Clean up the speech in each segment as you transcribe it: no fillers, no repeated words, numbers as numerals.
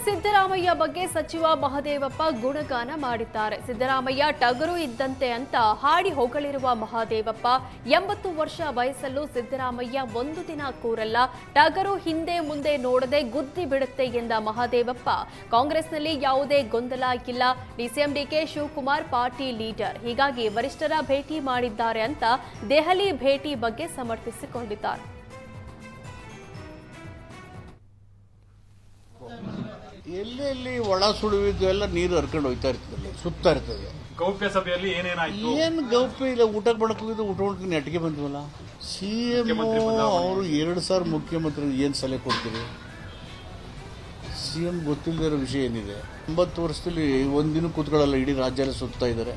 ಸಿದ್ದರಾಮಯ್ಯ ಬಗ್ಗೆ ಸಚಿವ ಮಹದೇವಪ್ಪ ಗುಣಗಾನ ಮಾಡಿದ್ದಾರೆ. ಸಿದ್ದರಾಮಯ್ಯ ಟಗರು ಇದ್ದಂತೆ ಅಂತ ಹಾಡಿ ಹೊಗಳಿರುವ ಮಹದೇವಪ್ಪ 80 ವರ್ಷ ವಯಸ್ಸಲ್ಲೂ ಸಿದ್ದರಾಮಯ್ಯ ಒಂದು ದಿನ ಕೂರಲ್ಲ, ಟಗರು ಹಿಂದೆ ಮುಂದೆ ನೋಡದೆ ಗುದ್ದಿ ಬಿಡುತ್ತೆ ಎಂದ ಮಹದೇವಪ್ಪ ಕಾಂಗ್ರೆಸ್ನಲ್ಲಿ ಯಾವುದೇ ಗೊಂದಲ ಇಲ್ಲ, DCM DK Shivakumar party leader, ಹೀಗಾಗಿ ವರಿಷ್ಠರ ಭೇಟಿ ಮಾಡಿದ್ದಾರೆ ಅಂತ ದೆಹಲಿ ಭೇಟಿ ಬಗ್ಗೆ ಸಮರ್ಥಿಸಿಕೊಂಡಿದ್ದಾರೆ. ಎಲ್ಲೆಲ್ಲಿ ಒಳ ಸುಳಿವಿದ್ದು ಎಲ್ಲ ನೀರು ಹರ್ಕೊಂಡು ಹೋಗ್ತಾ ಇರ್ತದೆ, ಸುತ್ತಾ ಇರ್ತದೆ. ಗೌಪ್ಯ ಸಭೆಯಲ್ಲಿ ಏನೇನಾಯ್ತು? ಏನು ಗೌಪ್ಯ ಇಲ್ಲ, ಊಟಕ್ಕೆ ಮಾಡಕ್ಕೆ ಹೋಗಿದ್ದು ಊಟ ಮಾಡ್ಕೊಂಡು ನೆಟ್ಟಿಗೆ ಬಂದ್ವಲ್ಲ. ಸಿಎಂ ಅವರು 2 ಸಾರಿ ಮುಖ್ಯಮಂತ್ರಿ ಏನು ಸಲಹೆ ಕೊಡ್ತೀರಿ? ಸಿಎಂ ಗೊತ್ತಿಲ್ಲದೆ ಇರೋ ವಿಷಯ ಏನಿದೆ? 80 ವರ್ಷದಲ್ಲಿ ಒಂದಿನ ಕೂತ್ಕೊಳ್ಳಲ್ಲ, ಇಡೀ ರಾಜ್ಯ ಸುತ್ತಾ ಇದ್ದಾರೆ.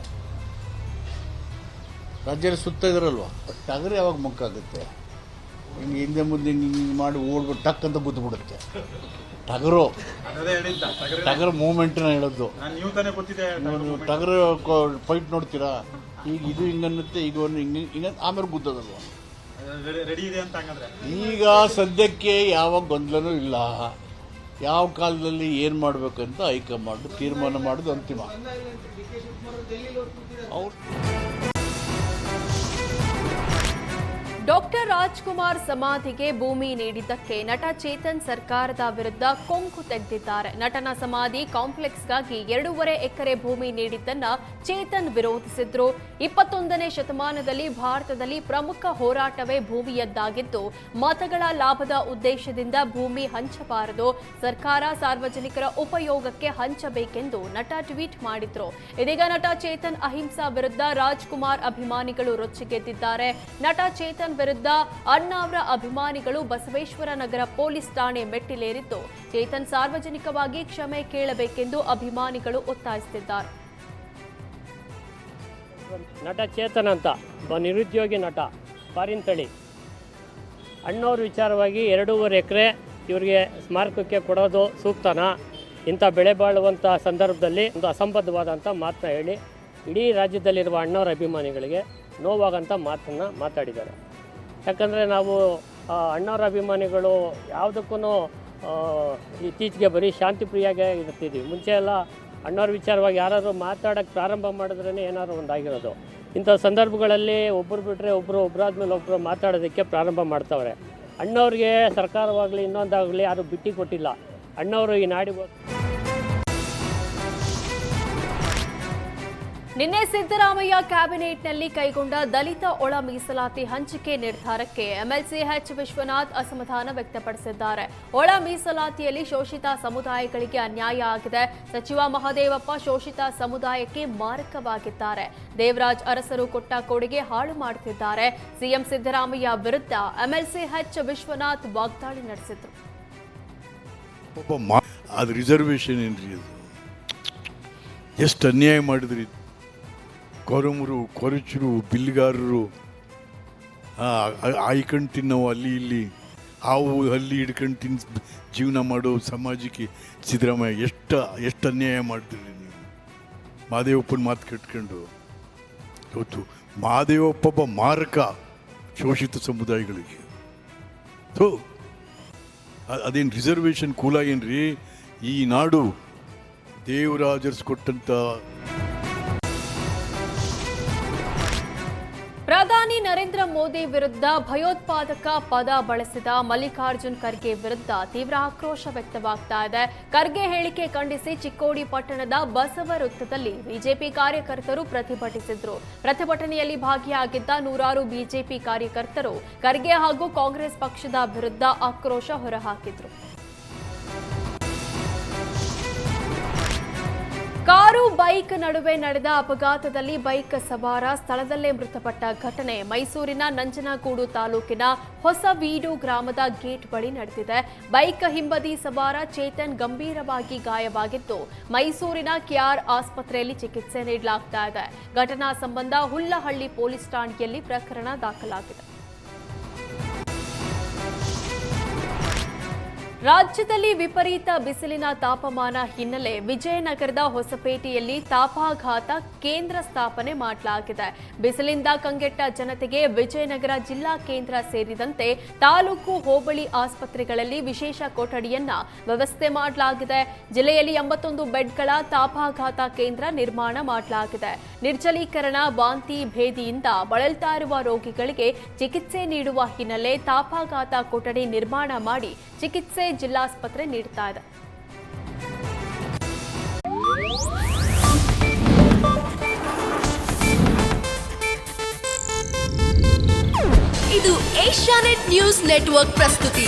ರಾಜ್ಯ ಸುತ್ತಾ ಇದಾರಲ್ವಾ, ಟಗರು ಯಾವಾಗ ಮುಕ್ಕಾಗುತ್ತೆ? ಹಿಂಗೆ ಹಿಂದೆ ಮುಂದೆ ಹಿಂಗೆ ಮಾಡಿ ಓಡ್ಬಿಟ್ಟು ಟಕ್ ಅಂತ ಗುದ್ದುಬಿಡುತ್ತೆ. ಟಗರು ಮೂವ್ಮೆಂಟ್ನ ಹೇಳೋದು. ನೀವು ಟಗರು ಫೈಟ್ ನೋಡ್ತೀರಾ? ಈಗ ಇದು ಹಿಂಗನ್ನುತ್ತೆ, ಈಗ ಹಿಂಗ ಆಮೇಲೆ ಗುದ್ದೋದಲ್ವ. ಈಗ ಸದ್ಯಕ್ಕೆ ಯಾವ ಗೊಂದಲನೂ ಇಲ್ಲ. ಯಾವ ಕಾಲದಲ್ಲಿ ಏನು ಮಾಡಬೇಕಂತ ಹೈಕಮಾಂಡ್ ತೀರ್ಮಾನ ಮಾಡೋದು ಅಂತಿಮ. ಡಾಕ್ಟರ್ ರಾಜ್ಕುಮಾರ್ ಸಮಾಧಿಗೆ ಭೂಮಿ ನೀಡಿದ್ದಕ್ಕೆ ನಟ ಚೇತನ್ ಸರ್ಕಾರದ ವಿರುದ್ಧ ಕೊಂಕು ತೆಗೆದಿದ್ದಾರೆ. ನಟನ ಸಮಾಧಿ ಕಾಂಪ್ಲೆಕ್ಸ್ಗಾಗಿ 2.5 ಎಕರೆ ಭೂಮಿ ನೀಡಿದ್ದನ್ನ ಚೇತನ್ ವಿರೋಧಿಸಿದ್ರು. 21ನೇ ಶತಮಾನದಲ್ಲಿ ಭಾರತದಲ್ಲಿ ಪ್ರಮುಖ ಹೋರಾಟವೇ ಭೂಮಿಯದ್ದಾಗಿದ್ದು, ಮತಗಳ ಲಾಭದ ಉದ್ದೇಶದಿಂದ ಭೂಮಿ ಹಂಚಬಾರದು, ಸರ್ಕಾರ ಸಾರ್ವಜನಿಕರ ಉಪಯೋಗಕ್ಕೆ ಹಂಚಬೇಕೆಂದು ನಟ ಟ್ವೀಟ್ ಮಾಡಿದ್ರು. ಇದೀಗ ನಟ ಚೇತನ್ ಅಹಿಂಸಾ ವಿರುದ್ಧ ರಾಜ್ಕುಮಾರ್ ಅಭಿಮಾನಿಗಳು ರೊಚ್ಚಿಗೆದ್ದಿದ್ದಾರೆ. ನಟ ಚೇತನ್ ವಿರುದ್ಧ ಅಣ್ಣಾವ್ರ ಅಭಿಮಾನಿಗಳು ಬಸವೇಶ್ವರ ನಗರ ಪೊಲೀಸ್ ಠಾಣೆ ಮೆಟ್ಟಿಲೇರಿದ್ದು, ಚೇತನ್ ಸಾರ್ವಜನಿಕವಾಗಿ ಕ್ಷಮೆ ಕೇಳಬೇಕೆಂದು ಅಭಿಮಾನಿಗಳು ಒತ್ತಾಯಿಸುತ್ತಿದ್ದಾರೆ. ನಟ ಚೇತನ್ ಅಂತ ನಿರುದ್ಯೋಗಿ ನಟ, ಫಾರಿನ್ ತಳಿ, ಅಣ್ಣವ್ರ ವಿಚಾರವಾಗಿ 2.5 ಎಕರೆ ಇವರಿಗೆ ಸ್ಮಾರಕಕ್ಕೆ ಕೊಡೋದು ಸೂಕ್ತನಾ? ಇಂಥ ಬೆಳೆ ಬಾಳುವಂಥ ಸಂದರ್ಭದಲ್ಲಿ ಒಂದು ಅಸಂಬದ್ಧವಾದಂಥ ಮಾತನ್ನ ಹೇಳಿ ಇಡೀ ರಾಜ್ಯದಲ್ಲಿರುವ ಅಣ್ಣವ್ರ ಅಭಿಮಾನಿಗಳಿಗೆ ನೋವಾಗಂಥ ಮಾತನ್ನು ಮಾತಾಡಿದ್ದಾರೆ. ಯಾಕಂದರೆ ನಾವು ಅಣ್ಣವ್ರ ಅಭಿಮಾನಿಗಳು ಯಾವುದಕ್ಕೂ ಇತ್ತೀಚೆಗೆ ಬರೀ ಶಾಂತಿ ಪ್ರಿಯಾಗೆ ಇರ್ತಿದ್ವಿ. ಮುಂಚೆ ಎಲ್ಲ ಅಣ್ಣವ್ರ ವಿಚಾರವಾಗಿ ಯಾರಾದರೂ ಮಾತಾಡೋಕ್ಕೆ ಪ್ರಾರಂಭ ಮಾಡಿದ್ರೇ ಏನಾದ್ರು ಒಂದಾಗಿರೋದು. ಇಂಥ ಸಂದರ್ಭಗಳಲ್ಲಿ ಒಬ್ಬರು ಬಿಟ್ಟರೆ ಒಬ್ಬರಾದ್ಮೇಲೆ ಒಬ್ಬರು ಮಾತಾಡೋದಕ್ಕೆ ಪ್ರಾರಂಭ ಮಾಡ್ತಾವ್ರೆ. ಅಣ್ಣವ್ರಿಗೆ ಸರ್ಕಾರವಾಗಲಿ ಇನ್ನೊಂದಾಗಲಿ ಯಾರೂ ಬಿಟ್ಟು ಕೊಟ್ಟಿಲ್ಲ. ಅಣ್ಣವರು ಈ ನಾಡಿಗೆ ನಿನ್ನೆ ಸಿದ್ದರಾಮಯ್ಯ ಕ್ಯಾಬಿನೆಟ್ನಲ್ಲಿ ಕೈಗೊಂಡ ದಲಿತ ಒಳ ಮೀಸಲಾತಿ ಹಂಚಿಕೆ ನಿರ್ಧಾರಕ್ಕೆ ಎಂಎಲ್ಸಿ ಎಚ್ ವಿಶ್ವನಾಥ್ ಅಸಮಾಧಾನ ವ್ಯಕ್ತಪಡಿಸಿದ್ದಾರೆ. ಒಳ ಮೀಸಲಾತಿಯಲ್ಲಿ ಶೋಷಿತ ಸಮುದಾಯಗಳಿಗೆ ಅನ್ಯಾಯ ಆಗಿದೆ. ಸಚಿವ ಮಹದೇವಪ್ಪ ಶೋಷಿತ ಸಮುದಾಯಕ್ಕೆ ಮಾರಕವಾಗಿದ್ದಾರೆ. ದೇವರಾಜ್ ಅರಸರು ಕೊಟ್ಟ ಕೊಡುಗೆ ಹಾಳು ಮಾಡುತ್ತಿದ್ದಾರೆ. ಸಿಎಂ ಸಿದ್ದರಾಮಯ್ಯ ವಿರುದ್ಧ ಎಂಎಲ್ಸಿ ಎಚ್ ವಿಶ್ವನಾಥ್ ವಾಗ್ದಾಳಿ ನಡೆಸಿದ್ರು. ಅದು ರಿಸರ್ವೇಷನ್ ಏನ್ರಿ? ಅದು ಎಷ್ಟು ಅನ್ಯಾಯ ಮಾಡಿದ್ರಿ. ಕೊರಮರು, ಕೊರಚರು, ಬಿಲ್ಗಾರರು, ಆಯ್ಕೊಂಡು ತಿನ್ನೋ ಅಲ್ಲಿ ಇಲ್ಲಿ ಹಾವು ಅಲ್ಲಿ ಹಿಡ್ಕೊಂಡು ತಿನ್ನು ಜೀವನ ಮಾಡೋ ಸಮಾಜಕ್ಕೆ ಸಿದ್ದರಾಮಯ್ಯ ಎಷ್ಟು ಅನ್ಯಾಯ ಮಾಡಿದ್ರಿ ನೀವು. ಮಹದೇವಪ್ಪನ ಮಾತು ಕಟ್ಕೊಂಡು ಇವತ್ತು ಮಹದೇವಪ್ಪ ಮಾರಕ ಶೋಷಿತ ಸಮುದಾಯಗಳಿಗೆ. ಸೊ ಅದೇನು ರಿಸರ್ವೇಷನ್ ಕೂಲ ಏನ್ರಿ? ಈ ನಾಡು ದೇವರಾಜರ್ಸ್ ಕೊಟ್ಟಂತ. ಪ್ರಧಾನಿ ನರೇಂದ್ರ ಮೋದಿ ವಿರುದ್ಧ ಭಯೋತ್ಪಾದಕ ಪದ ಬಳಸಿದ ಮಲ್ಲಿಕಾರ್ಜುನ್ ಖರ್ಗೆ ವಿರುದ್ಧ ತೀವ್ರ ಆಕ್ರೋಶ ವ್ಯಕ್ತವಾಗ್ತಾ ಇದೆ. ಖರ್ಗೆ ಹೇಳಿಕೆ ಖಂಡಿಸಿ ಚಿಕ್ಕೋಡಿ ಪಟ್ಟಣದ ಬಸವ ವೃತ್ತದಲ್ಲಿ ಬಿಜೆಪಿ ಕಾರ್ಯಕರ್ತರು ಪ್ರತಿಭಟಿಸಿದ್ರು. ಪ್ರತಿಭಟನೆಯಲ್ಲಿ ಭಾಗಿಯಾಗಿದ್ದ 100 ಬಿಜೆಪಿ ಕಾರ್ಯಕರ್ತರು ಖರ್ಗೆ ಹಾಗೂ ಕಾಂಗ್ರೆಸ್ ಪಕ್ಷದ ವಿರುದ್ಧ ಆಕ್ರೋಶ ಹೊರಹಾಕಿದ್ರು. ಕಾರು ಬೈಕ್ ನಡುವೆ ನಡೆದ ಅಪಘಾತದಲ್ಲಿ ಬೈಕ್ ಸವಾರ ಸ್ಥಳದಲ್ಲೇ ಮೃತಪಟ್ಟ ಘಟನೆ ಮೈಸೂರಿನ ನಂಜನಗೂಡು ತಾಲೂಕಿನ ಹೊಸವೀಡು ಗ್ರಾಮದ ಗೇಟ್ ಬಳಿ ನಡೆದಿದೆ. ಬೈಕ್ ಹಿಂಬದಿ ಸವಾರ ಚೇತನ್ ಗಂಭೀರವಾಗಿ ಗಾಯವಾಗಿದ್ದು, ಮೈಸೂರಿನ ಕೆಆರ್ ಆಸ್ಪತ್ರೆಯಲ್ಲಿ ಚಿಕಿತ್ಸೆ ನೀಡಲಾಗ್ತಾ ಇದೆ. ಘಟನಾ ಸಂಬಂಧ ಹುಲ್ಲಹಳ್ಳಿ ಪೊಲೀಸ್ ಠಾಣೆಯಲ್ಲಿ ಪ್ರಕರಣ ದಾಖಲಾಗಿದೆ. ರಾಜ್ಯದಲ್ಲಿ ವಿಪರೀತ ಬಿಸಿಲಿನ ತಾಪಮಾನ ಹಿನ್ನೆಲೆ ವಿಜಯನಗರದ ಹೊಸಪೇಟೆಯಲ್ಲಿ ತಾಪಾಘಾತ ಕೇಂದ್ರ ಸ್ಥಾಪನೆ ಮಾಡಲಾಗಿದೆ. ಬಿಸಿಲಿಂದ ಕಂಗೆಟ್ಟ ಜನತೆಗೆ ವಿಜಯನಗರ ಜಿಲ್ಲಾ ಕೇಂದ್ರ ಸೇರಿದಂತೆ ತಾಲೂಕು ಹೋಬಳಿ ಆಸ್ಪತ್ರೆಗಳಲ್ಲಿ ವಿಶೇಷ ಕೊಠಡಿಯನ್ನ ವ್ಯವಸ್ಥೆ ಮಾಡಲಾಗಿದೆ. ಜಿಲ್ಲೆಯಲ್ಲಿ 81 ಬೆಡ್ಗಳ ತಾಪಾಘಾತ ಕೇಂದ್ರ ನಿರ್ಮಾಣ ಮಾಡಲಾಗಿದೆ. ನಿರ್ಜಲೀಕರಣ, ವಾಂತಿ, ಭೇದಿಯಿಂದ ಬಳಲ್ತಾ ಇರುವ ರೋಗಿಗಳಿಗೆ ಚಿಕಿತ್ಸೆ ನೀಡುವ ಹಿನ್ನೆಲೆ ತಾಪಾಘಾತ ಕೊಠಡಿ ನಿರ್ಮಾಣ ಮಾಡಿ ಚಿಕಿತ್ಸೆ ಜಿಲ್ಲಾಸ್ಪತ್ರೆ ನೀಡುತ್ತಾ ಇದೆ. ಇದು ಏಷ್ಯಾನೆಟ್ ನ್ಯೂಸ್ ನೆಟ್ವರ್ಕ್ ಪ್ರಸ್ತುತಿ.